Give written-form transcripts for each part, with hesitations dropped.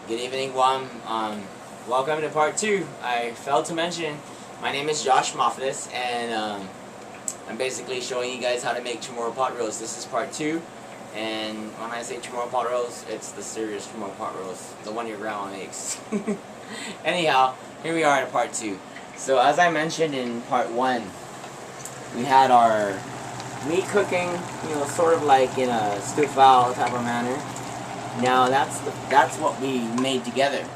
Good evening, Guam. Welcome to part 2. I failed to mention, my name is Josh Moffitt, and I'm basically showing you guys how to make Chamorro Pot Roast. This is part 2, and when I say Chamorro Pot Roast, it's the serious Chamorro Pot Roast, the one your grandma makes. Anyhow, here we are at part 2. So as I mentioned in part 1, we had our meat cooking, sort of like in a stew-fowl type of manner. Now that's what we made together.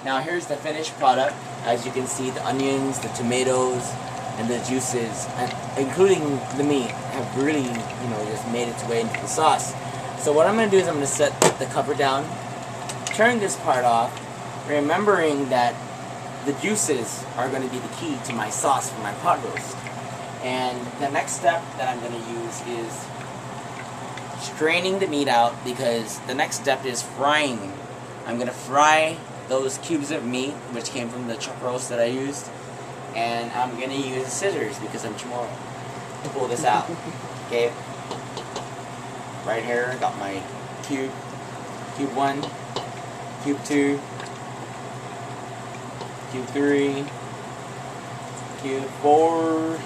Now here's the finished product. As you can see, the onions, the tomatoes, and the juices, including the meat, have really, just made its way into the sauce. So what I'm going to do is I'm going to set the cover down, turn this part off, remembering that the juices are going to be the key to my sauce for my pot roast. And the next step that I'm going to use is straining the meat out, because the next step is frying. I'm going to fry those cubes of meat, which came from the chuck roast that I used, and I'm going to use scissors because I'm Chamorro to pull this out. Okay, right here I got my cube 1, cube 2, cube 3, cube 4,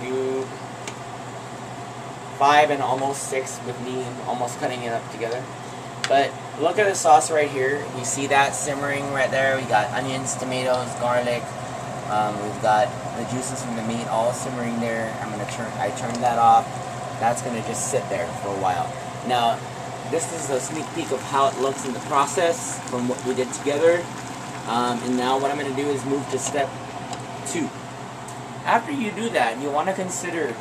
cube 5, and almost 6 with me almost cutting it up together. But look at the sauce right here. We see that simmering right there. We got onions, tomatoes, garlic. We've got the juices from the meat all simmering there. I turned that off. That's gonna just sit there for a while. Now, this is a sneak peek of how it looks in the process from what we did together. And now what I'm gonna do is move to step 2. After you do that, you want to consider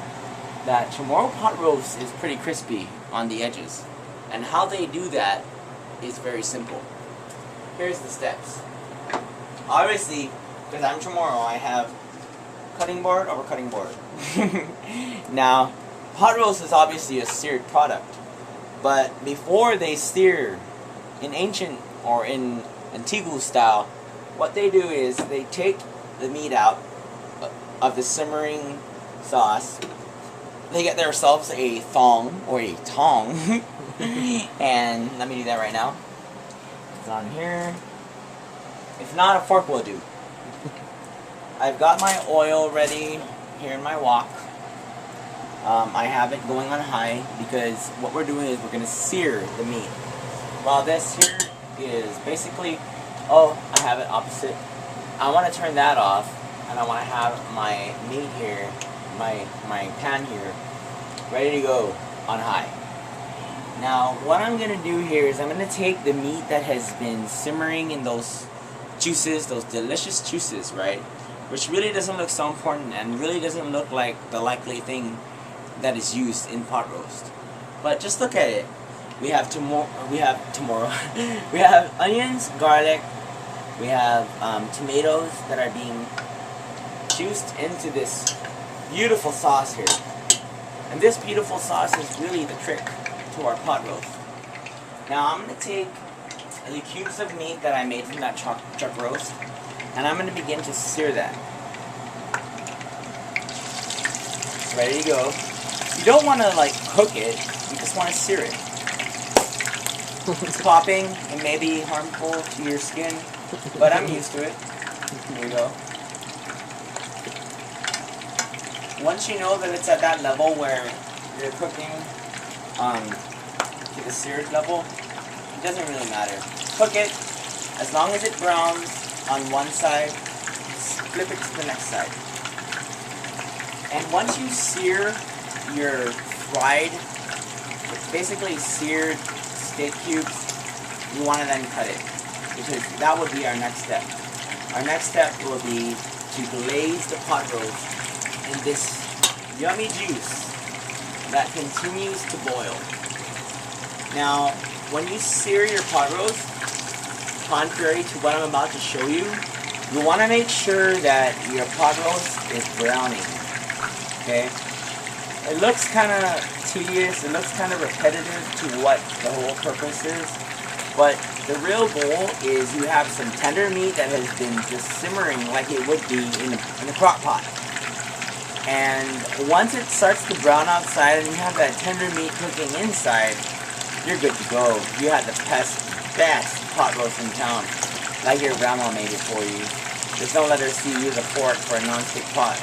that Chamorro Pot Roast is pretty crispy on the edges. And how they do that is very simple. Here's the steps. Obviously, because I'm Chamorro, I have cutting board over cutting board. Now, pot roast is obviously a seared product. But before they sear, in ancient or in Antigua style, what they do is they take the meat out of the simmering sauce. They get themselves a thong or a tong. And let me do that right now. It's on here. If not, a fork will do. I've got my oil ready here in my wok. I have it going on high because what we're doing is we're going to sear the meat. While this here is basically, I have it opposite. I want to turn that off, and I want to have my meat here, my pan here, ready to go on high. Now, what I'm going to do here is I'm going to take the meat that has been simmering in those juices, those delicious juices, right? Which really doesn't look so important and really doesn't look like the likely thing that is used in pot roast. But just look at it. We have we have onions, garlic, we have tomatoes that are being juiced into this beautiful sauce here. And this beautiful sauce is really the trick to our pot roast. Now I'm going to take the cubes of meat that I made from that chuck roast, and I'm going to begin to sear that. It's ready to go. You don't want to cook it, you just want to sear it. It's popping, it may be harmful to your skin, but I'm used to it. Here we go. Once you know that it's at that level where you're cooking to the seared level, it doesn't really matter. Cook it, as long as it browns on one side, flip it to the next side. And once you sear your fried, basically seared steak cubes, you want to then cut it, because that would be our next step. Our next step will be to glaze the pot roast in this yummy juice that continues to boil. Now, when you sear your pot roast, contrary to what I'm about to show you, you want to make sure that your pot roast is browning. Okay? It looks kind of tedious, it looks kind of repetitive to what the whole purpose is, but the real goal is you have some tender meat that has been just simmering like it would be in a crock pot. And once it starts to brown outside and you have that tender meat cooking inside, you're good to go. You had the best pot roast in town. Like your grandma made it for you. Just don't let her see you use a fork for a non-stick pot.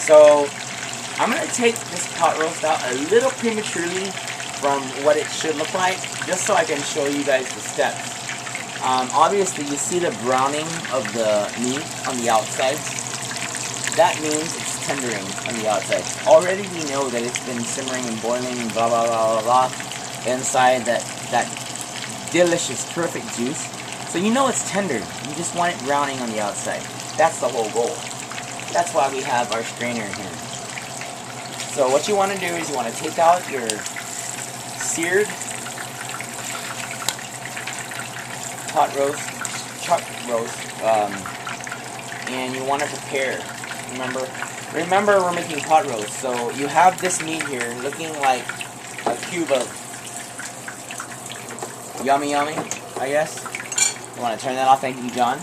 So, I'm going to take this pot roast out a little prematurely from what it should look like, just so I can show you guys the steps. Obviously, you see the browning of the meat on the outside. That means it's tendering on the outside. Already we know that it's been simmering and boiling and blah blah blah blah blah. Inside that delicious, perfect juice. So you know it's tender. You just want it browning on the outside. That's the whole goal. That's why we have our strainer here. So what you want to do is you want to take out your seared pot roast, chuck roast, and you want to prepare. Remember we're making pot roast, so you have this meat here looking like a cube of yummy, I guess. You want to turn that off, thank you, John.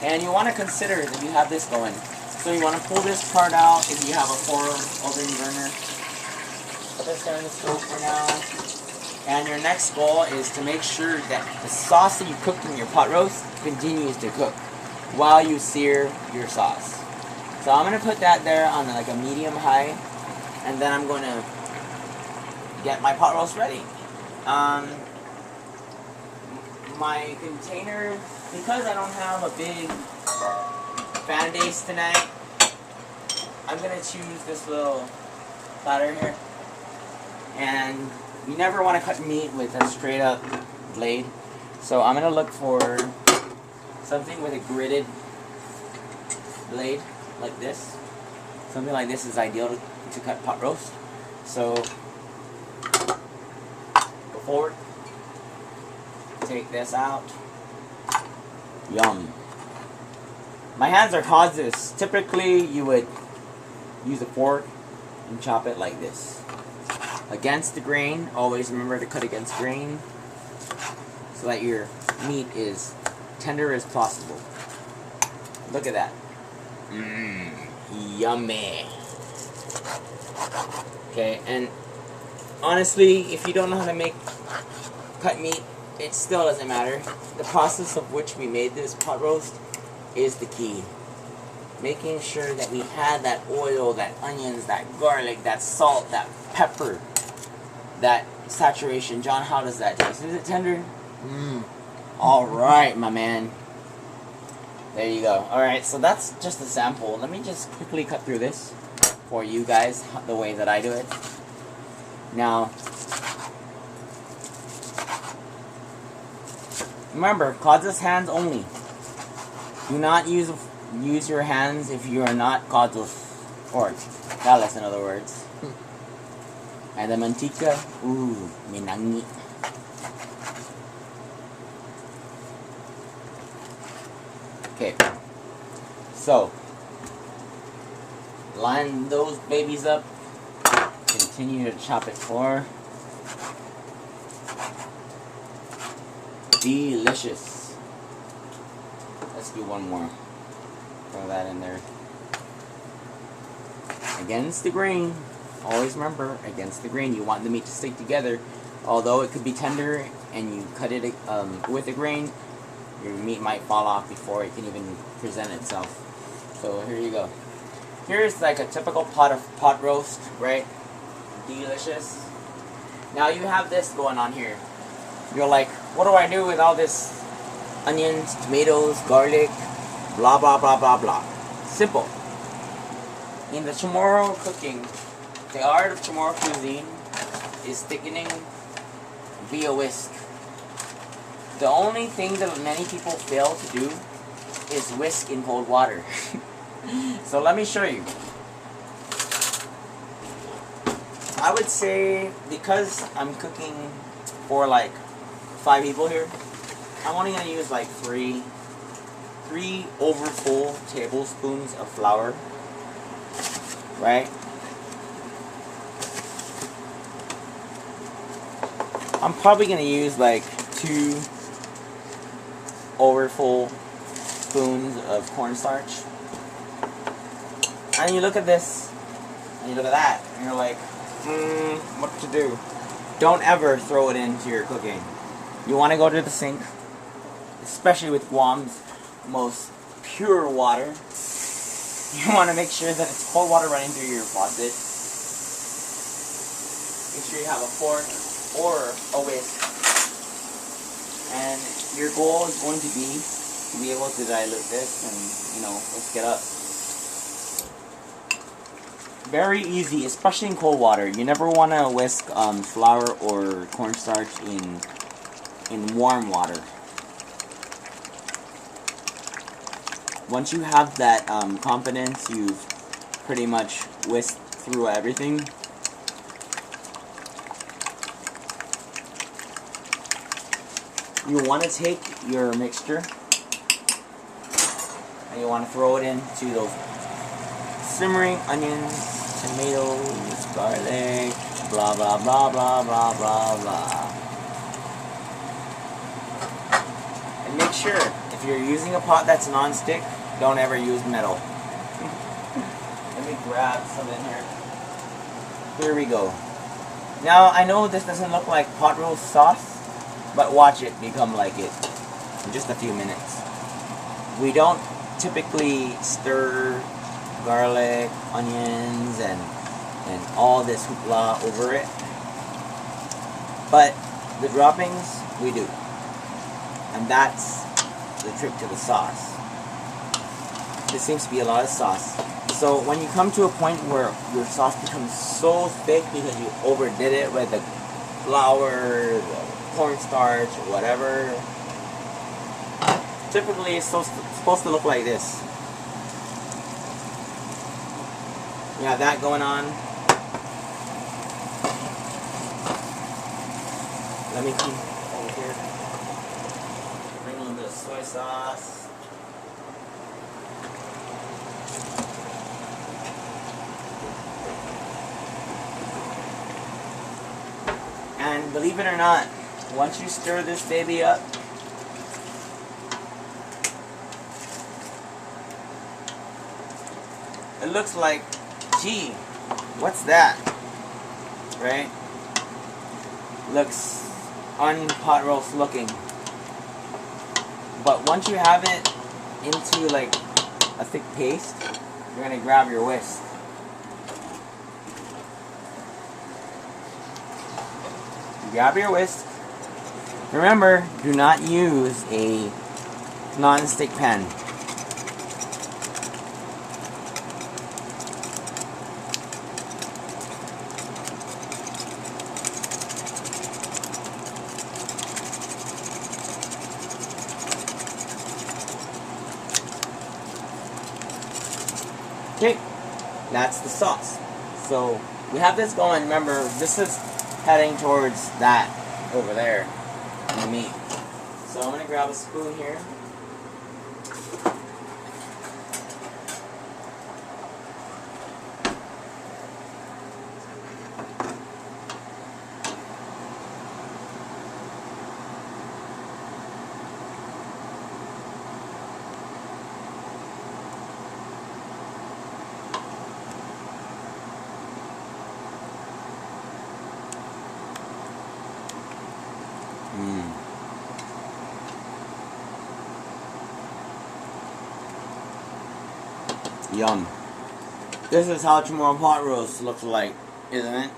And you want to consider that you have this going. So you want to pull this part out if you have a 4-oven burner. Put this down in the stove for now. And your next goal is to make sure that the sauce that you cooked in your pot roast continues to cook while you sear your sauce. So I'm going to put that there on like a medium high, and then I'm going to get my pot roast ready. My container, because I don't have a big fan base tonight, I'm going to choose this little platter here. And you never want to cut meat with a straight up blade. So I'm going to look for something with a gridded blade like this. Something like this is ideal to cut pot roast. So go forward. Take this out. Yum. My hands are caused this. Typically you would use a fork and chop it like this. Against the grain. Always remember to cut against grain so that your meat is tender as possible. Look at that. Mmm. Yummy. Okay, and honestly, if you don't know how to cut meat, it still doesn't matter. The process of which we made this pot roast is the key. Making sure that we had that oil, that onions, that garlic, that salt, that pepper, that saturation. John, how does that taste? Is it tender? Mmm. Alright, my man. There you go. Alright, so that's just a sample. Let me just quickly cut through this for you guys the way that I do it. Now, remember, Kaza's hands only. Do not use your hands if you are not Kaza's fork. Galas, in other words. And the mantika, ooh, minangi. Okay, so line those babies up. Continue to chop it for delicious. Let's do one more. Throw that in there. Against the grain. Always remember, against the grain. You want the meat to stick together. Although it could be tender and you cut it with the grain, your meat might fall off before it can even present itself. So here you go. Here's like a typical pot roast, right? Delicious. Now you have this going on here. You're like, what do I do with all this onions, tomatoes, garlic, blah blah blah blah blah? Simple. In the Chamorro cooking, the art of Chamorro cuisine is thickening via whisk. The only thing that many people fail to do is whisk in cold water. So let me show you. I would say, because I'm cooking for like 5 people here, I'm only going to use like 3 over full tablespoons of flour. Right? I'm probably going to use like 2 over full spoons of cornstarch. And you look at this, and you look at that, and you're like, what to do? don't ever throw it into your cooking. You want to go to the sink, especially with Guam's most pure water. You want to make sure that it's cold water running through your faucet. Make sure you have a fork or a whisk. And your goal is going to be able to dilute this and, you know, whisk it up. Very easy, especially in cold water. You never want to whisk flour or cornstarch in warm water. Once you have that confidence, you've pretty much whisked through everything. You want to take your mixture and you want to throw it into those simmering onions, tomatoes, garlic, blah blah blah blah blah blah blah. And make sure, if you're using a pot that's non-stick, don't ever use metal. Let me grab some in here. Here we go. Now, I know this doesn't look like pot roast sauce, but watch it become like it in just a few minutes. We don't typically stir garlic, onions, and all this hoopla over it. But the droppings, we do. And that's the trick to the sauce. This seems to be a lot of sauce. So when you come to a point where your sauce becomes so thick because you overdid it with the flour, the cornstarch, or whatever, typically it's supposed to look like this. You have that going on. Let me keep over here. Bring a little bit of soy sauce. And believe it or not, once you stir this baby up, it looks like, gee, what's that? Right? Looks un-pot roast looking. But once you have it into like a thick paste, you're gonna grab your whisk. Grab your whisk. Remember, do not use a non-stick pan. Okay, that's the sauce. So we have this going. Remember, this is heading towards that over there in the meat. So I'm going to grab a spoon here. Yum. This is how Chamorro Pot Roast looks like, isn't it?